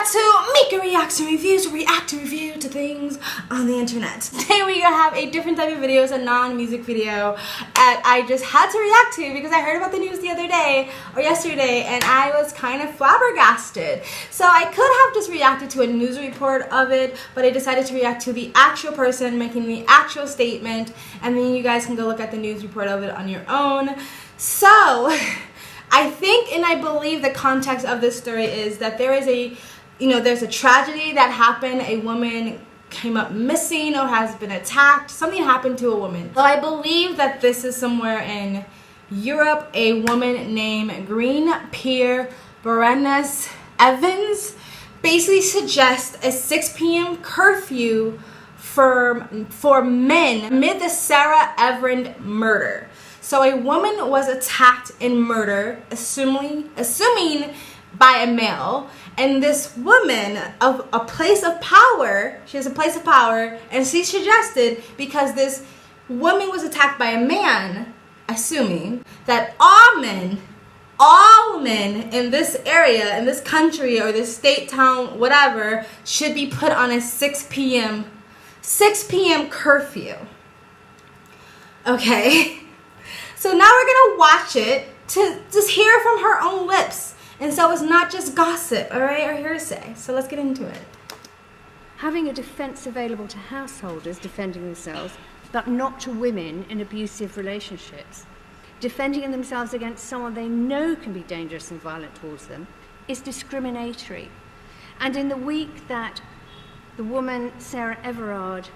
back to Mika Reacts and Reviews, react and review to things on the internet. Today we have a different type of video. It's a non-music video I just had to react to because I heard about the news the other day or yesterday and I was kind of flabbergasted. So I could have just reacted to a news report of it, but I decided to react to the actual person making the actual statement, and then you guys can go look at the news report of it on your own. So I think and I believe the context of this story is that there is there's a tragedy that happened. A woman came up missing or has been attacked. Something happened to a woman. So I believe that this is somewhere in Europe. A woman named Green Pier Baroness Evans basically suggests a 6 p.m. curfew for men amid the Sarah Everard murder. So a woman was attacked and murdered, assuming by a male, and this woman of a place of power, she has a place of power, and she suggested, because this woman was attacked by a man, assuming that all men in this area, in this country, or this state, town, whatever, should be put on a 6 p.m. curfew. Okay. So now we're gonna watch it to just hear from her own lips. And so it's not just gossip, alright, or hearsay. So let's get into it. Having a defence available to householders defending themselves, but not to women in abusive relationships. Defending themselves against someone they know can be dangerous and violent towards them is discriminatory. And in the week that the woman, Sarah Everard,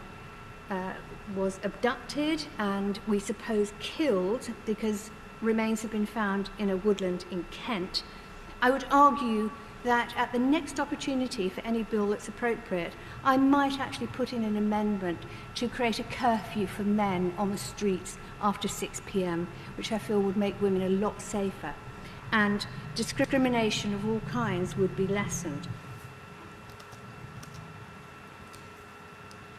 was abducted and we suppose killed because remains have been found in a woodland in Kent, I would argue that at the next opportunity for any bill that's appropriate, I might actually put in an amendment to create a curfew for men on the streets after 6 p.m, which I feel would make women a lot safer, and discrimination of all kinds would be lessened.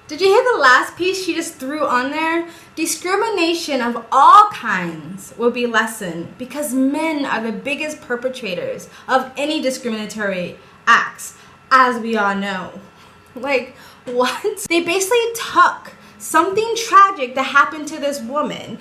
Did you hear the last piece she just threw on there? Discrimination of all kinds will be lessened because men are the biggest perpetrators of any discriminatory acts, as we all know. Like, what? They basically took something tragic that happened to this woman.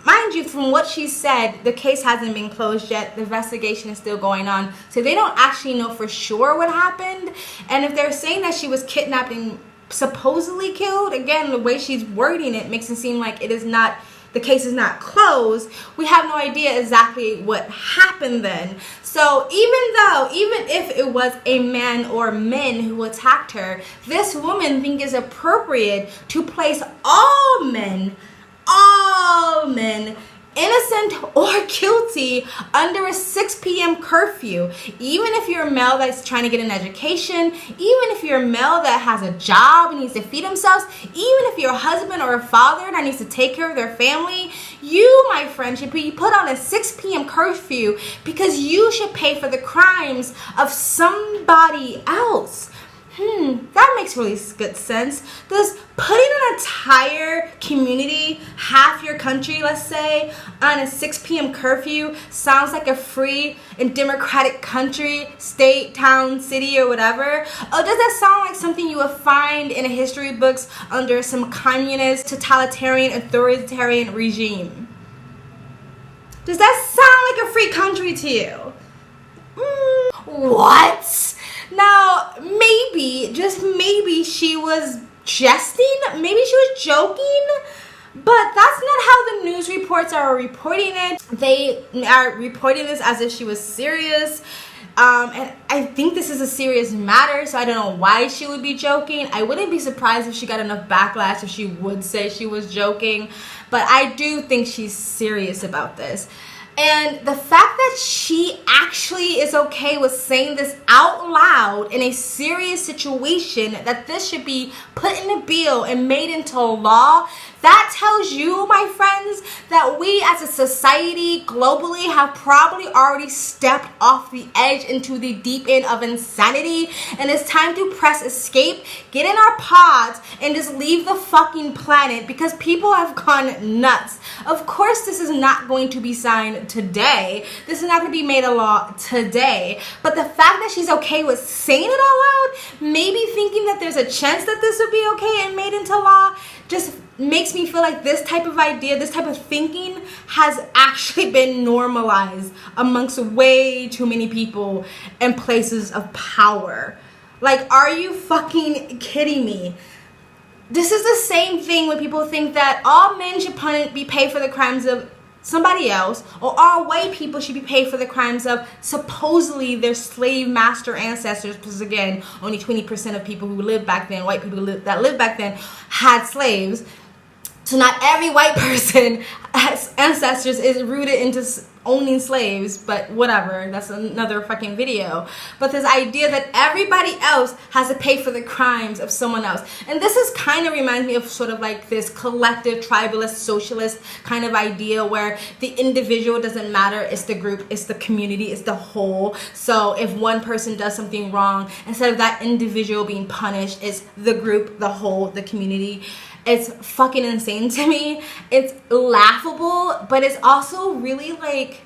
Mind you, from what she said, the case hasn't been closed yet. The investigation is still going on. So they don't actually know for sure what happened. And if they're saying that she was kidnapped and supposedly killed, again, the way she's wording it makes it seem like it is not, the case is not closed. We have no idea exactly what happened then. So even if it was a man or men who attacked her, this woman thinks it's appropriate to place all men, innocent or guilty, under a 6 p.m. curfew. Even if you're a male that's trying to get an education, even if you're a male that has a job and needs to feed themselves, even if you're a husband or a father that needs to take care of their family, you, my friend, should be put on a 6 p.m. curfew because you should pay for the crimes of somebody else. That makes really good sense. Does putting an entire community, half your country, let's say, on a 6 p.m. curfew sounds like a free and democratic country, state, town, city, or whatever? Or does that sound like something you would find in history books under some communist, totalitarian, authoritarian regime? Does that sound like a free country to you? What? Now, maybe, just maybe, she was jesting, maybe she was joking, but that's not how the news reports are reporting it. They are reporting this as if she was serious, and I think this is a serious matter, so I don't know why she would be joking. I wouldn't be surprised if she got enough backlash if she would say she was joking, but I do think she's serious about this. And the fact that she actually is okay with saying this out loud in a serious situation, that this should be put in a bill and made into law, That tells you, my friends, that we as a society globally have probably already stepped off the edge into the deep end of insanity, and it's time to press escape, get in our pods, and just leave the fucking planet because people have gone nuts. Of course, this is not going to be signed today. This is not going to be made a law today. But the fact that she's okay with saying it out loud, maybe thinking that there's a chance that this would be okay and made into law, just makes me feel like this type of idea, this type of thinking has actually been normalized amongst way too many people in places of power. Like, are you fucking kidding me? This is the same thing when people think that all men should be paid for the crimes of somebody else, or all white people should be paid for the crimes of supposedly their slave master ancestors, because again, only 20% of people who lived back then, white people that lived back then, had slaves. So not every white person has ancestors is rooted into owning slaves, but whatever, that's another fucking video. But this idea that everybody else has to pay for the crimes of someone else. And this is kind of reminds me of sort of like this collective tribalist socialist kind of idea where the individual doesn't matter, it's the group, it's the community, it's the whole. So if one person does something wrong, instead of that individual being punished, it's the group, the whole, the community. It's fucking insane to me. It's laughable, but it's also really like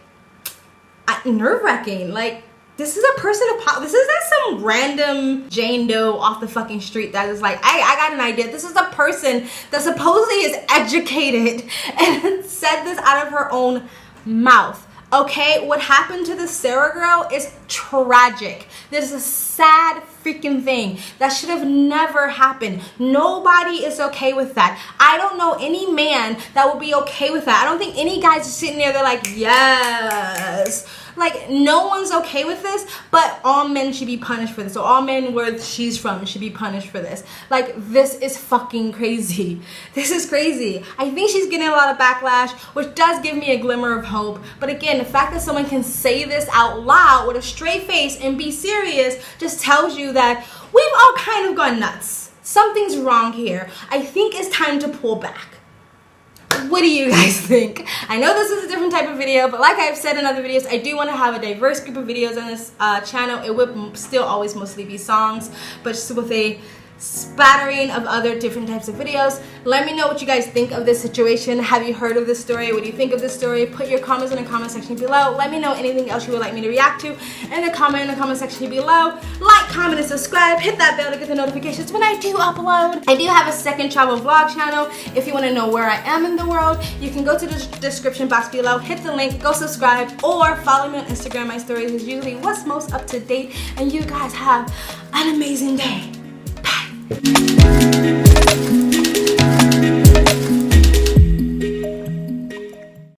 nerve-wracking. Like, this is a person of power. This is not some random Jane Doe off the fucking street that is like, I got an idea. This is a person that supposedly is educated and said this out of her own mouth. Okay, what happened to the Sarah girl is tragic. This is a sad freaking thing. That should have never happened. Nobody is okay with that. I don't know any man that will be okay with that. I don't think any guys are sitting there, they're like, yes. Like, no one's okay with this, but all men should be punished for this. So all men where she's from should be punished for this. Like, this is fucking crazy. This is crazy. I think she's getting a lot of backlash, which does give me a glimmer of hope. But again, the fact that someone can say this out loud with a straight face and be serious just tells you that we've all kind of gone nuts. Something's wrong here. I think it's time to pull back. What do you guys think? I know this is a different type of video, but like I've said in other videos, I do want to have a diverse group of videos on this channel. It would still always mostly be songs, but just with a spattering of other different types of videos. Let me know what you guys think of this situation. Have you heard of this story? What do you think of this story? Put your comments in the comment section below. Let me know anything else you would like me to react to in the comment section below. Like, comment, and subscribe. Hit that bell to get the notifications when I do upload. I do have a second travel vlog channel. If you want to know where I am in the world, you can go to the description box below, hit the link, go subscribe, or follow me on Instagram. My stories is usually what's most up to date, and you guys have an amazing day. Bye.